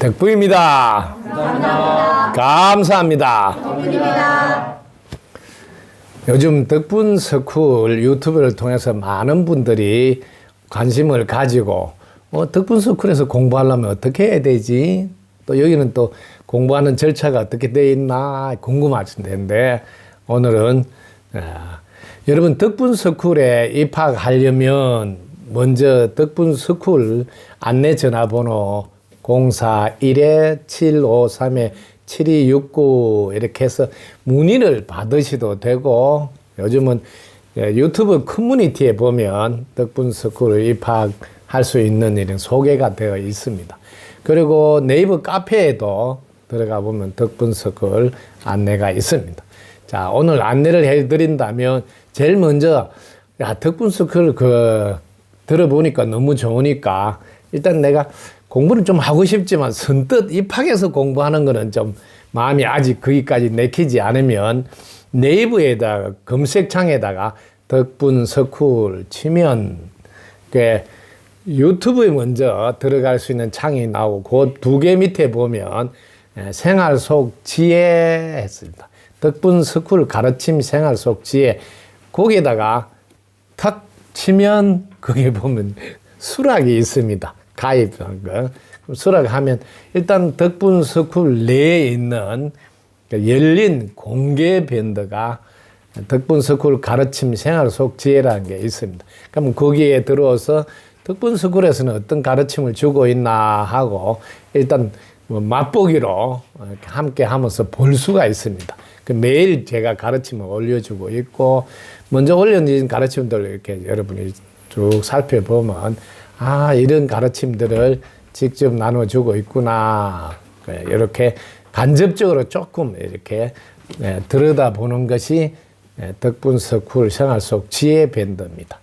덕분입니다. 감사합니다. 감사합니다. 덕분입니다. 요즘 덕분 스쿨 유튜브를 통해서 많은 분들이 관심을 가지고 덕분 스쿨에서 공부하려면 어떻게 해야 되지? 또 여기는 또 공부하는 절차가 어떻게 되어 있나 궁금하신 텐데 오늘은 여러분 덕분 스쿨에 입학하려면 먼저 덕분 스쿨 안내 전화번호 041-753-7269 이렇게 해서 문의를 받으셔도 되고 요즘은 유튜브 커뮤니티에 보면 덕분 스쿨을 입학할 수 있는 이런 소개가 되어 있습니다. 그리고 네이버 카페에도 들어가 보면 덕분 스쿨 안내가 있습니다. 자, 오늘 안내를 해드린다면 제일 먼저 덕분 스쿨 들어보니까 너무 좋으니까 일단 내가 공부는 좀 하고 싶지만 선뜻 입학해서 공부하는 거는 좀 마음이 아직 거기까지 내키지 않으면 네이버에다가 검색창에다가 덕분 스쿨 치면 유튜브에 먼저 들어갈 수 있는 창이 나오고 그 두 개 밑에 보면 생활 속 지혜 했습니다. 덕분 스쿨 가르침 생활 속 지혜 거기에다가 탁 치면 거기에 보면 수락이 있습니다. 가입한 거. 수락하면 일단 덕분 스쿨 내에 있는 열린 공개 밴드가 덕분 스쿨 가르침 생활 속 지혜라는 게 있습니다. 그럼 거기에 들어와서 덕분 스쿨에서는 어떤 가르침을 주고 있나 하고 일단 맛보기로 함께 하면서 볼 수가 있습니다. 매일 제가 가르침을 올려주고 있고 먼저 올려진 가르침들을 이렇게 여러분이 쭉 살펴보면 이런 가르침들을 직접 나눠주고 있구나. 이렇게 간접적으로 조금 이렇게 들여다보는 것이 덕분 스쿨 생활 속 지혜 밴드입니다.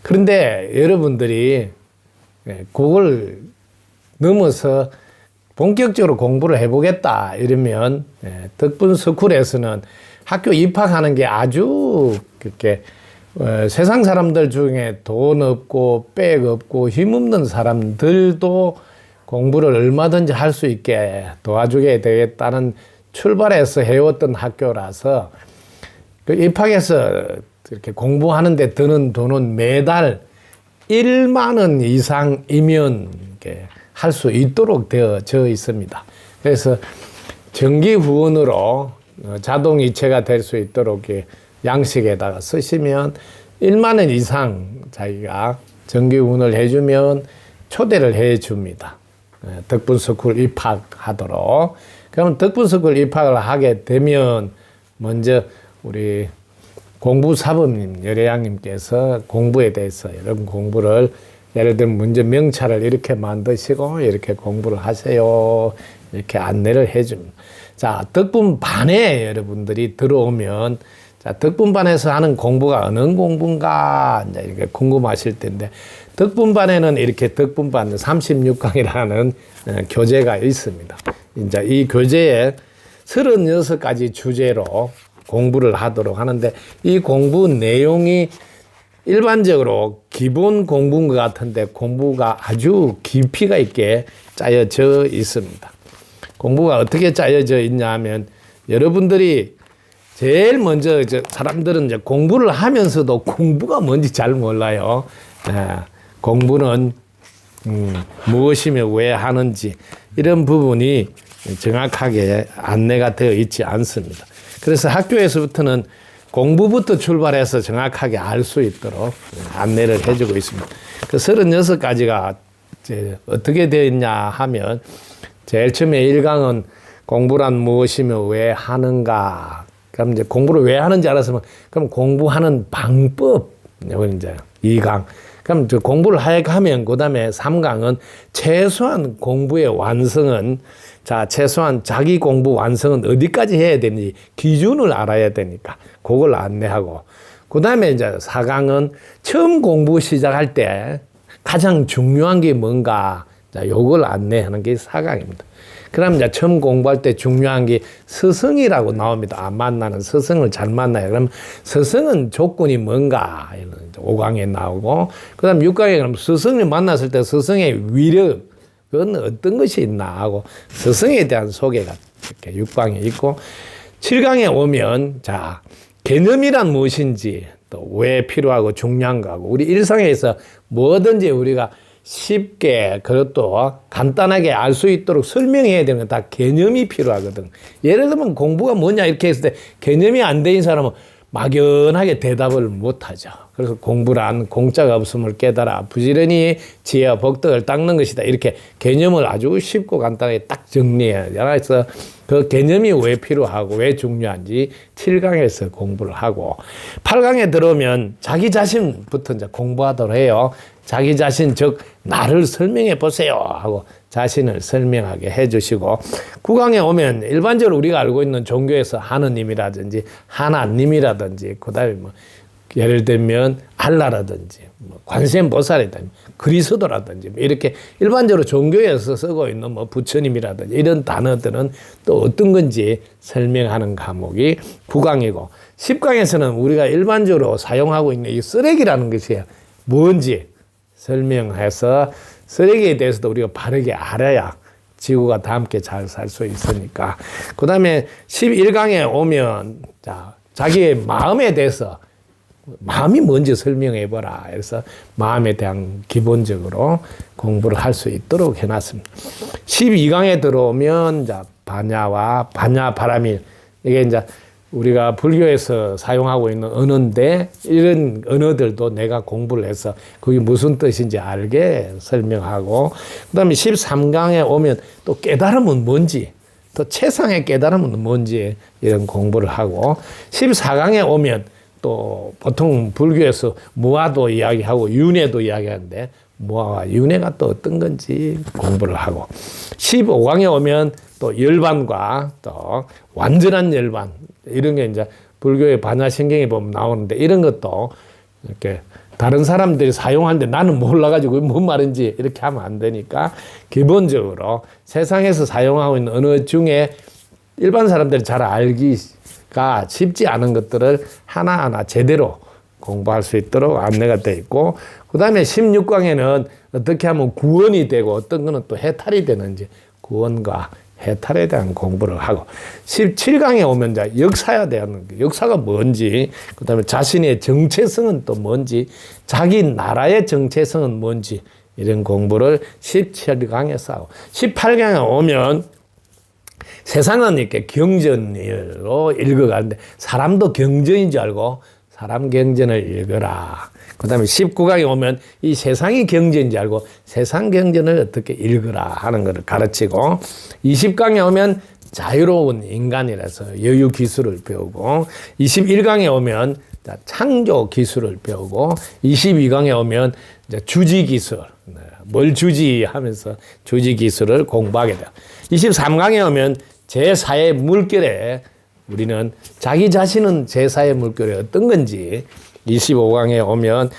그런데 여러분들이 그걸 넘어서 본격적으로 공부를 해보겠다 이러면 덕분 스쿨에서는 학교 입학하는 게 아주 그렇게 세상 사람들 중에 돈 없고 백 없고 힘없는 사람들도 공부를 얼마든지 할 수 있게 도와주게 되겠다는 출발해서 해왔던 학교라서 입학해서 이렇게 공부하는데 드는 돈은 매달 1만 원 이상이면 할 수 있도록 되어져 있습니다. 그래서 정기 후원으로 자동 이체가 될 수 있도록 양식에다가 쓰시면 1만 원 이상 자기가 정기 후원을 해주면 초대를 해줍니다. 덕분 스쿨 입학하도록. 그러면 덕분 스쿨 입학을 하게 되면 먼저 우리 공부사범님, 여래양님께서 공부에 대해서 여러분 공부를 예를 들면 문제 명찰을 이렇게 만드시고 이렇게 공부를 하세요. 이렇게 안내를 해줍니다. 자, 덕분반에 여러분들이 들어오면 자, 덕분반에서 하는 공부가 어느 공부인가 이제 이렇게 궁금하실 텐데 덕분반에는 이렇게 덕분반 36강이라는 교재가 있습니다. 이제 이 교재에 36가지 주제로 공부를 하도록 하는데 이 공부 내용이 일반적으로 기본 공부인 것 같은데 공부가 아주 깊이가 있게 짜여져 있습니다. 공부가 어떻게 짜여져 있냐 하면 여러분들이 제일 먼저 사람들은 이제 공부를 하면서도 공부가 뭔지 잘 몰라요. 공부는 무엇이며 왜 하는지 이런 부분이 정확하게 안내가 되어 있지 않습니다. 그래서 학교에서부터는 공부부터 출발해서 정확하게 알 수 있도록 안내를 해주고 있습니다. 그 36가지가 이제 어떻게 되어 있냐 하면 제일 처음에 1강은 공부란 무엇이며 왜 하는가. 그럼 이제 공부를 왜 하는지 알았으면 그럼 공부하는 방법. 이건 이제 2강. 그럼 공부를 하면 그다음에 3강은 최소한 공부의 완성은 자, 최소한 자기 공부 완성은 어디까지 해야 되는지 기준을 알아야 되니까 그걸 안내하고 그 다음에 이제 4강은 처음 공부 시작할 때 가장 중요한 게 뭔가 자, 요걸 안내하는 게 4강입니다. 그럼 이제 처음 공부할 때 중요한 게 스승이라고 나옵니다. 만나는 스승을 잘 만나요. 그럼 스승은 조건이 뭔가 5강에 나오고 그 다음 6강에 그럼 스승을 만났을 때 스승의 위력 그건 어떤 것이 있나 하고 스승에 대한 소개가 이렇게 6강에 있고 7강에 오면 자 개념이란 무엇인지 또 왜 필요하고 중요한가 하고 우리 일상에서 뭐든지 우리가 쉽게 그것도 간단하게 알 수 있도록 설명해야 되는 건 다 개념이 필요하거든. 예를 들면 공부가 뭐냐 이렇게 했을 때 개념이 안 된 사람은 막연하게 대답을 못하죠. 그래서 공부란 공짜가 없음을 깨달아 부지런히 지혜와 복덕을 닦는 것이다. 이렇게 개념을 아주 쉽고 간단하게 딱 정리해야 돼요. 그래서 그 개념이 왜 필요하고 왜 중요한지 7강에서 공부를 하고 8강에 들어오면 자기 자신부터 이제 공부하도록 해요. 자기 자신 즉 나를 설명해 보세요 하고 자신을 설명하게 해주시고 9강에 오면 일반적으로 우리가 알고 있는 종교에서 하느님이라든지 하나님이라든지 그다음에 뭐 예를 들면 알라라든지 뭐 관세음보살이라든지 그리스도라든지 뭐 이렇게 일반적으로 종교에서 쓰고 있는 뭐 부처님이라든지 이런 단어들은 또 어떤 건지 설명하는 과목이 9강이고 10강에서는 우리가 일반적으로 사용하고 있는 이 쓰레기라는 것이 뭔지 설명해서 쓰레기에 대해서도 우리가 바르게 알아야 지구가 다 함께 잘 살 수 있으니까. 그 다음에 11강에 오면 자기의 마음에 대해서 마음이 뭔지 설명해보라. 그래서 마음에 대한 기본적으로 공부를 할 수 있도록 해놨습니다. 12강에 들어오면 반야와 반야 바라밀 이게 이제 우리가 불교에서 사용하고 있는 언어인데 이런 언어들도 내가 공부를 해서 그게 무슨 뜻인지 알게 설명하고 그다음에 13강에 오면 또 깨달음은 뭔지 또 최상의 깨달음은 뭔지 이런 공부를 하고 14강에 오면 또 보통 불교에서 무아도 이야기하고 윤회도 이야기하는데 무아와 윤회가 또 어떤 건지 공부를 하고 15강에 오면 또 열반과 또 완전한 열반 이런 게 이제 불교의 반야신경에 보면 나오는데 이런 것도 이렇게 다른 사람들이 사용하는데 나는 몰라가지고 뭔 말인지 이렇게 하면 안 되니까 기본적으로 세상에서 사용하고 있는 언어 중에 일반 사람들이 잘 알기가 쉽지 않은 것들을 하나하나 제대로 공부할 수 있도록 안내가 되어 있고 그 다음에 16강에는 어떻게 하면 구원이 되고 어떤 거는 또 해탈이 되는지 구원과 해탈에 대한 공부를 하고 17강에 오면 이제 역사에 대한 역사가 뭔지 그 다음에 자신의 정체성은 또 뭔지 자기 나라의 정체성은 뭔지 이런 공부를 17강에서 하고 18강에 오면 세상은 이렇게 경전으로 읽어가는데 사람도 경전인 줄 알고 사람 경전을 읽어라. 그 다음에 19강에 오면 이 세상이 경전인 줄 알고 세상 경전을 어떻게 읽어라 하는 것을 가르치고 20강에 오면 자유로운 인간이라서 여유 기술을 배우고 21강에 오면 창조 기술을 배우고 22강에 오면 주지 기술, 뭘 주지 하면서 주지 기술을 공부하게 돼요. 23강에 오면 제4의 물결에 우리는 자기 자신은 제4의 물결이 어떤 건지 25강에 오면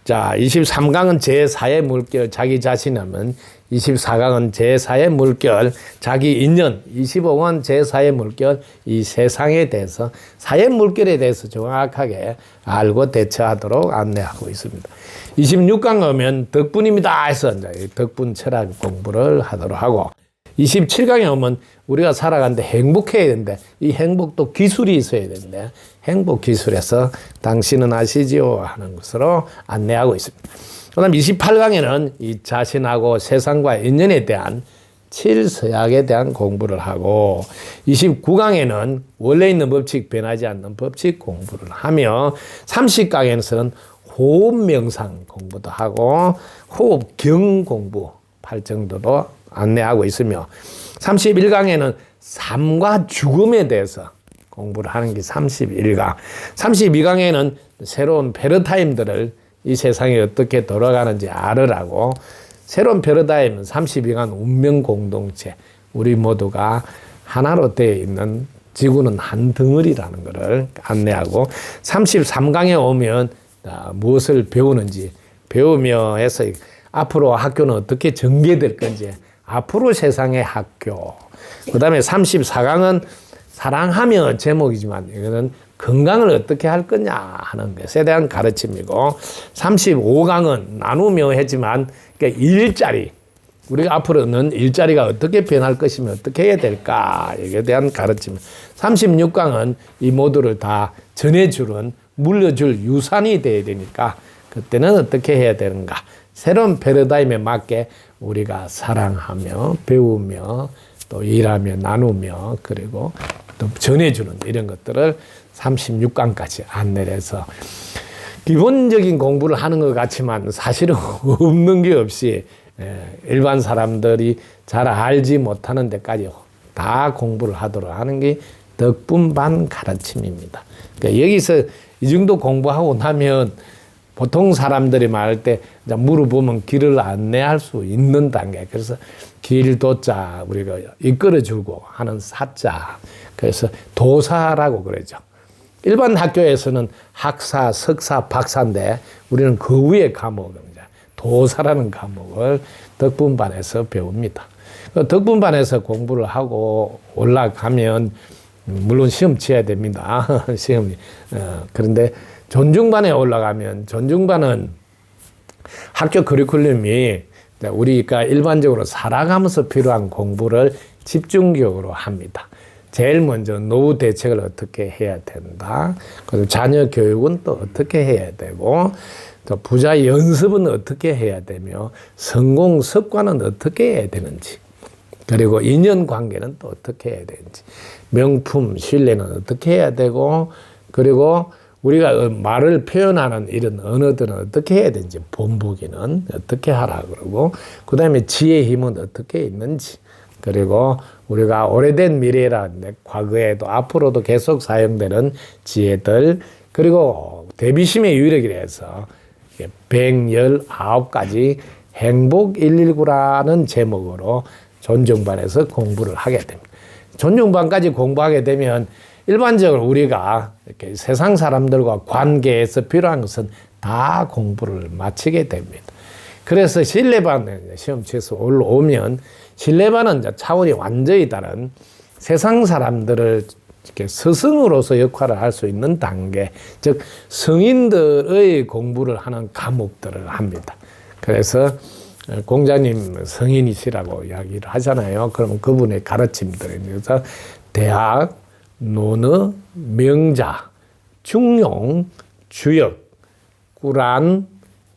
23강은 제4의 물결 자기 자신하면 24강은 제4의 물결 자기 인연 25강은 제4의 물결 이 세상에 대해서 사의 물결에 대해서 정확하게 알고 대처하도록 안내하고 있습니다. 26강 오면 덕분입니다 해서 이제 덕분 철학 공부를 하도록 하고 27강에 오면 우리가 살아가는데 행복해야 되는데 이 행복도 기술이 있어야 되는데 행복 기술에서 당신은 아시지요 하는 것으로 안내하고 있습니다. 그 다음 28강에는 이 자신하고 세상과 인연에 대한 7서약에 대한 공부를 하고 29강에는 원래 있는 법칙 변하지 않는 법칙 공부를 하며 30강에서는 호흡 명상 공부도 하고 호흡 경 공부 할 정도로 안내하고 있으며 31강에는 삶과 죽음에 대해서 공부를 하는 게 31강 32강에는 새로운 패러다임들을 이 세상이 어떻게 돌아가는지 알으라고 새로운 패러다임은 32강 운명 공동체 우리 모두가 하나로 되어 있는 지구는 한 덩어리라는 것을 안내하고 33강에 오면 무엇을 배우는지 배우며 해서 앞으로 학교는 어떻게 전개될 건지 앞으로 세상의 학교 그 다음에 34강은 사랑하며 제목이지만 이거는 건강을 어떻게 할 거냐 하는 것에 대한 가르침이고 35강은 나누며 했지만 그러니까 일자리 우리가 앞으로는 일자리가 어떻게 변할 것이며 어떻게 해야 될까 여기에 대한 가르침. 36강은 이 모두를 다 전해주는 물려줄 유산이 돼야 되니까 그때는 어떻게 해야 되는가. 새로운 패러다임에 맞게 우리가 사랑하며 배우며 또 일하며 나누며 그리고 또 전해주는 이런 것들을 36강까지 안내를 해서 기본적인 공부를 하는 것 같지만 사실은 없는 게 없이 일반 사람들이 잘 알지 못하는 데까지 다 공부를 하도록 하는 게 덕분반 가르침입니다. 그러니까 여기서 이 정도 공부하고 나면 보통 사람들이 말할 때 물어보면 길을 안내할 수 있는 단계. 그래서 길도자 우리가 이끌어주고 하는 사자. 그래서 도사라고 그러죠. 일반 학교에서는 학사, 석사, 박사인데 우리는 그 위에 과목입니다. 도사라는 과목을 덕분반에서 배웁니다. 덕분반에서 공부를 하고 올라가면 물론 시험 치어야 됩니다. 시험이. 그런데 존중반에 올라가면 존중반은 학교 커리큘럼이 우리가 일반적으로 살아가면서 필요한 공부를 집중적으로 합니다. 제일 먼저 노후 대책을 어떻게 해야 된다. 그리고 자녀 교육은 또 어떻게 해야 되고 또 부자 연습은 어떻게 해야 되며 성공 습관은 어떻게 해야 되는지 그리고 인연 관계는 또 어떻게 해야 되는지 명품 신뢰는 어떻게 해야 되고 그리고 우리가 말을 표현하는 이런 언어들은 어떻게 해야 되는지 본보기는 어떻게 하라 그러고 그 다음에 지혜의 힘은 어떻게 있는지 그리고 우리가 오래된 미래라는데 과거에도 앞으로도 계속 사용되는 지혜들 그리고 대비심의 유력이라 해서 119가지 행복 119라는 제목으로 존중반에서 공부를 하게 됩니다. 존중반까지 공부하게 되면 일반적으로 우리가 이렇게 세상 사람들과 관계에서 필요한 것은 다 공부를 마치게 됩니다. 그래서 신뢰반 시험 치에서 올라오면 신뢰반은 차원이 완전히 다른 세상 사람들을 이렇게 스승으로서 역할을 할 수 있는 단계, 즉 성인들의 공부를 하는 과목들을 합니다. 그래서 공자님 성인이시라고 이야기를 하잖아요. 그러면 그분의 가르침들에 대해서 대학, 논어, 명자, 중용, 주역, 꾸란,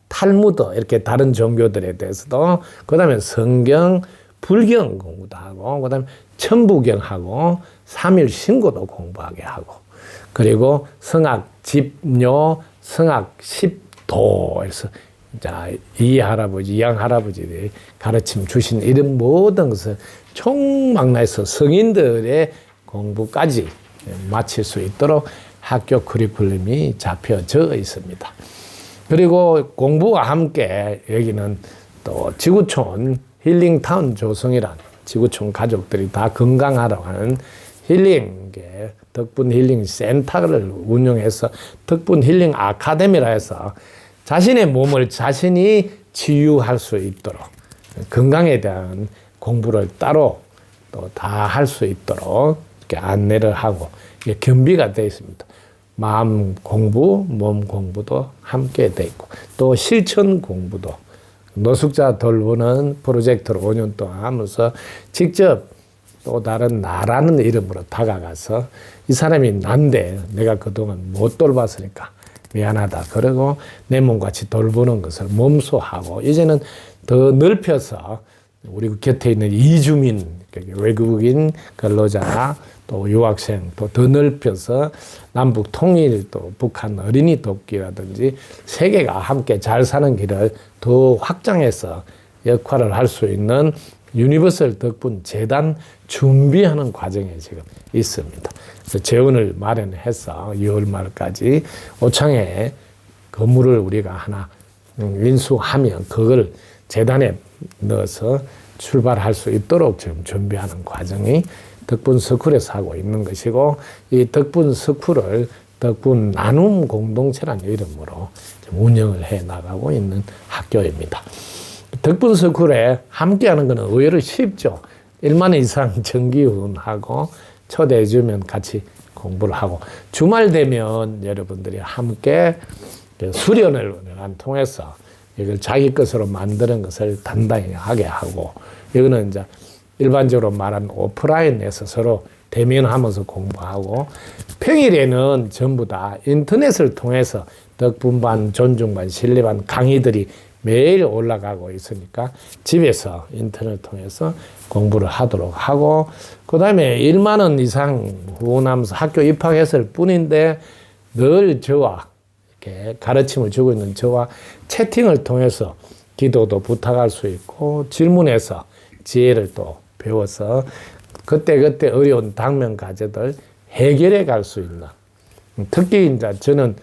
탈무드 이렇게 다른 종교들에 대해서도 그다음에 성경, 불경 공부도 하고 그다음에 천부경하고 삼일신고도 공부하게 하고 그리고 성악 집묘, 성악 십도 해서 자, 이 할아버지, 이양 할아버지들이 가르침 주신 이런 모든 것을 총망라해서 성인들의 공부까지 마칠 수 있도록 학교 커리큘럼이 잡혀져 있습니다. 그리고 공부와 함께 여기는 또 지구촌 힐링타운 조성이란 지구촌 가족들이 다 건강하라고 하는 힐링, 덕분 힐링 센터를 운영해서 덕분 힐링 아카데미라 해서 자신의 몸을 자신이 치유할 수 있도록 건강에 대한 공부를 따로 또 다 할 수 있도록 이렇게 안내를 하고 이게 겸비가 되어 있습니다. 마음 공부, 몸 공부도 함께 되어 있고 또 실천 공부도 노숙자 돌보는 프로젝트를 5년 동안 하면서 직접 또 다른 나라는 이름으로 다가가서 이 사람이 난데 내가 그동안 못 돌봤으니까 미안하다. 그리고 내 몸같이 돌보는 것을 몸소하고 이제는 더 넓혀서 우리 곁에 있는 이주민, 외국인 근로자, 또 유학생, 또 더 넓혀서 남북 통일, 또 북한 어린이 돕기라든지 세계가 함께 잘 사는 길을 더 확장해서 역할을 할 수 있는 유니버설 덕분 재단 준비하는 과정에 지금 있습니다. 그래서 재원을 마련해서 6월 말까지 오창에 건물을 우리가 하나 인수하면 그걸 재단에 넣어서 출발할 수 있도록 지금 준비하는 과정이 덕분 스쿨에서 하고 있는 것이고 이 덕분 스쿨을 덕분 나눔 공동체라는 이름으로 운영을 해 나가고 있는 학교입니다. 덕분 스쿨에 함께하는 것은 의외로 쉽죠. 1만 원 이상 정기훈하고 초대해 주면 같이 공부를 하고 주말 되면 여러분들이 함께 수련을 통해서 이걸 자기 것으로 만드는 것을 단단히 하게 하고, 이거는 이제 일반적으로 말하는 오프라인에서 서로 대면하면서 공부하고, 평일에는 전부 다 인터넷을 통해서 덕분반, 존중반, 신뢰반 강의들이 매일 올라가고 있으니까 집에서 인터넷 통해서 공부를 하도록 하고, 그 다음에 1만 원 이상 후원하면서 학교 입학했을 뿐인데 늘 저와 이렇게 가르침을 주고 있는 저와 채팅을 통해서 기도도 부탁할 수 있고, 질문해서 지혜를 또 배워서 그때그때 어려운 당면 과제들 해결해 갈 수 있는, 특히 이제 저는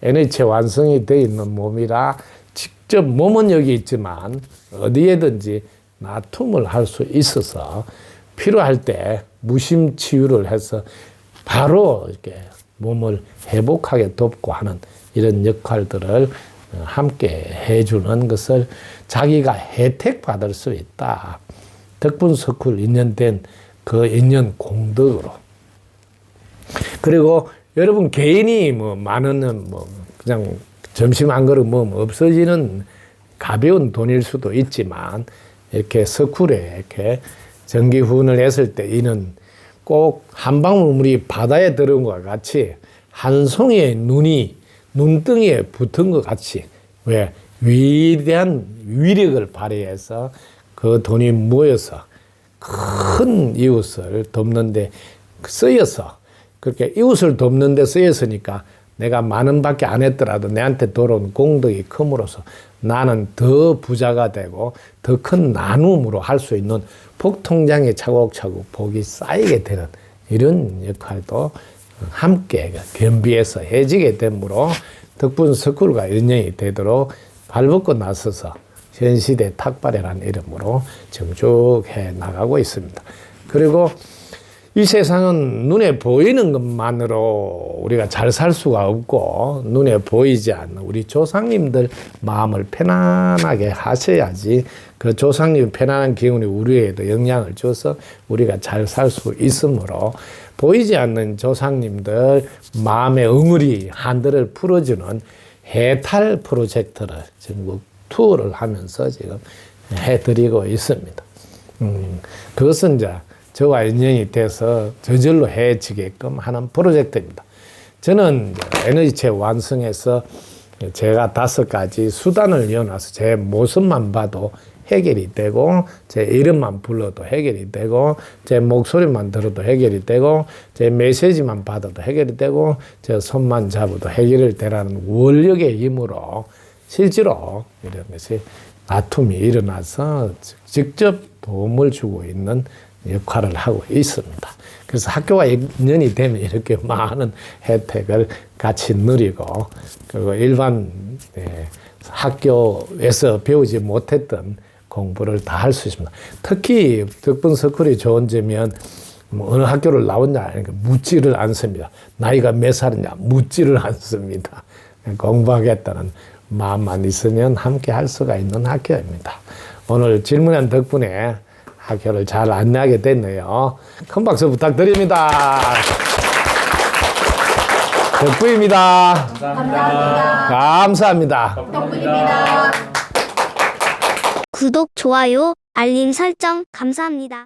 NH에 완성이 되어 있는 몸이라 직접 몸은 여기 있지만 어디에든지 납품을 할 수 있어서 필요할 때 무심 치유를 해서 바로 이렇게 몸을 회복하게 돕고 하는 이런 역할들을 함께 해주는 것을 자기가 혜택 받을 수 있다. 덕분스쿨 인연된 그 인연 공덕으로. 그리고 여러분 개인이 뭐 많은 뭐 그냥 점심 한 그릇 먹으면 없어지는 가벼운 돈일 수도 있지만, 이렇게 스쿨에 이렇게 정기 후원을 했을 때 이는 꼭 한 방울 물이 바다에 들어온 것과 같이 한 송이의 눈이 눈등에 붙은 것 같이, 왜 위대한 위력을 발휘해서 그 돈이 모여서 큰 이웃을 돕는데 쓰여서, 그렇게 이웃을 돕는 데 쓰였으니까 내가 만 원밖에 안 했더라도 내한테 돌아온 공덕이 큼으로써 나는 더 부자가 되고 더 큰 나눔으로 할 수 있는 복통장에 차곡차곡 복이 쌓이게 되는 이런 역할도 함께 겸비해서 해지게 되므로 덕분스쿨과 인연이 되도록 발벗고 나서서 현시대 탁발이라는 이름으로 지금 쭉 해 나가고 있습니다. 그리고 이 세상은 눈에 보이는 것만으로 우리가 잘 살 수가 없고, 눈에 보이지 않는 우리 조상님들 마음을 편안하게 하셔야지 그 조상님 편안한 기운이 우리에도 영향을 줘서 우리가 잘 살 수 있으므로, 보이지 않는 조상님들 마음의 응어리 한들을 풀어주는 해탈 프로젝트를 전국 투어를 하면서 지금 해드리고 있습니다. 그것은 이제 저와 인연이 돼서 저절로 해지게끔 하는 프로젝트입니다. 저는 에너지체 완성해서 제가 5가지 수단을 이어놔서 제 모습만 봐도 해결이 되고, 제 이름만 불러도 해결이 되고, 제 목소리만 들어도 해결이 되고, 제 메시지만 받아도 해결이 되고, 제 손만 잡아도 해결이 되라는 원력의 힘으로 실제로 이런 것이 아픔이 일어나서 직접 도움을 주고 있는 역할을 하고 있습니다. 그래서 학교와 인연이 되면 이렇게 많은 혜택을 같이 누리고, 그리고 일반 학교에서 배우지 못했던 공부를 다 할 수 있습니다. 특히 덕분스쿨이 좋은 점은 뭐 어느 학교를 나왔냐 그러니까 묻지를 않습니다. 나이가 몇 살이냐 묻지를 않습니다. 공부하겠다는 마음만 있으면 함께 할 수가 있는 학교입니다. 오늘 질문한 덕분에 학교를 잘 안내하게 됐네요. 큰 박수 부탁드립니다. 덕분입니다. 감사합니다. 감사합니다. 덕분입니다. 구독, 좋아요, 알림 설정 감사합니다.